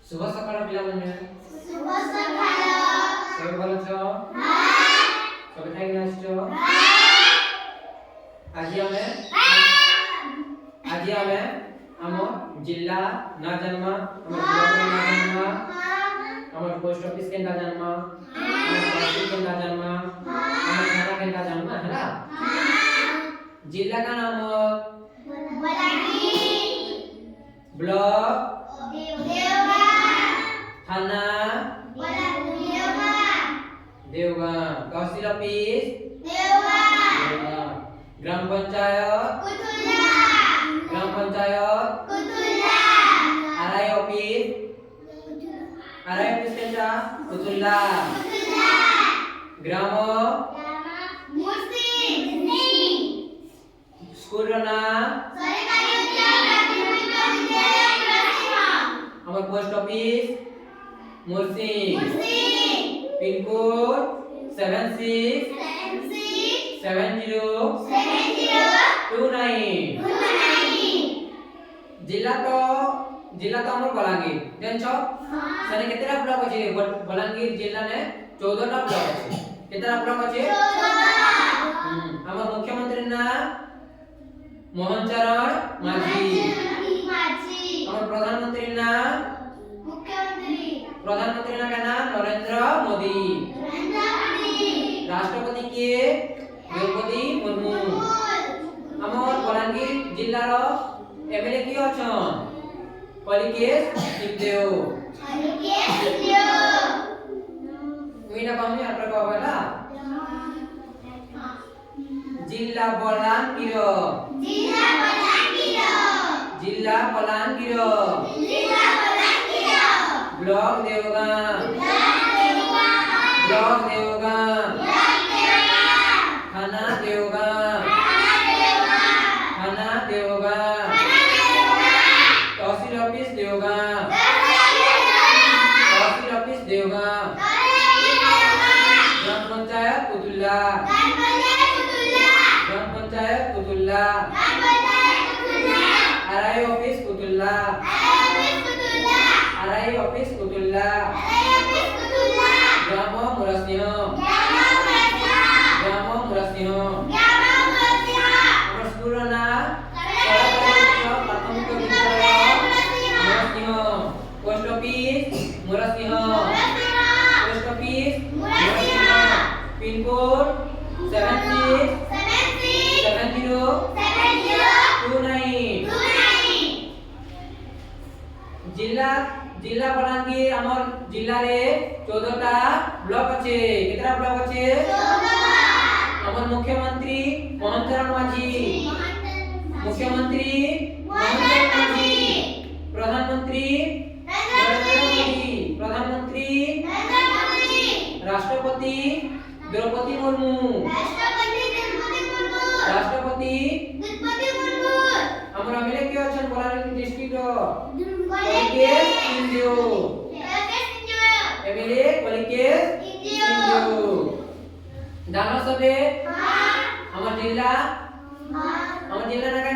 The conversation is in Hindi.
शुभ सकाळ पिलाମାନେ शुभ सकाळ सब ଭଲ ଅଛ ସବୁ ଖାଇକି ଆସିଛ ଆଜି ଆମେ ଆମ ଜିଲ୍ଲା ନା ଜାନମା ଆମ ବ୍ଲକ ନା ଜାନମା ଆମ पोस्ट ऑफिस केंदा ଜାନମା ଆମ तहसील केंदा ଜାନମା ଆମ थाना केंदा ଜାନମା ହେଲା जिला का नाम बलांगीर ब्लॉक देवगां थाना देवगां तहसील ऑफिस देवगां ग्राम पंचायत कुतुल्ला ग्राम पंचायत कुतुल्ला आरआई ऑफिस केंद्र कुतुल्ला ग्राम मूर्ति स्कूल ना सरकारी उद्यान प्राथमिक विद्यालय राजस्थान हमर पोस्ट ऑफिस मुर्सी पिन कोड 767029 जिला तो हमर बलांगीर जानछो सने केतेरा ब्लॉक अछि बलांगीर जिल्ला ने 14 टा ब्लॉक अछि केतेरा ब्लॉक अछि 14 हमर मुख्यमंत्री ना मोहन चरण माझी हमर प्रधानमंत्री ना का नाम नरेंद्र मोदी राष्ट्रपति के द्रौपदी मुर्मू हमर बलांगीर जिल्ला रो एमएलए की अछन कलिकेश सिंहदेव उइना कमी आपरा कहबला जिला बलांगीर ब्लॉक देवगां थाना देवगां तहसील ऑफिस देवगां ग्राम पंचायत कुतुल्ला आरआई ऑफिस कुतुल्ला ग्राम मुरसिंह हमर स्कूल ना प्राथमिक विद्यालय मुरसिंह पोस्ट ऑफिस मुरसिंह पिन कोड 767029 जिला बलांगीर हमर जिल्ला रे 14 टा ब्लॉक अछि केतरा ब्लॉक अछि 14 हमर मुख्यमंत्री मोहन चरण माझी प्रधानमंत्री राष्ट्रपति द्रौपदी मुर्मू हमर एमएलए के अछन बलांगीर डिस्ट्रिक्ट रो कलिकेश सिंहदेव एमएलए कलिकेश सिंहदेव दानो सबे हमर जिल्ला ना का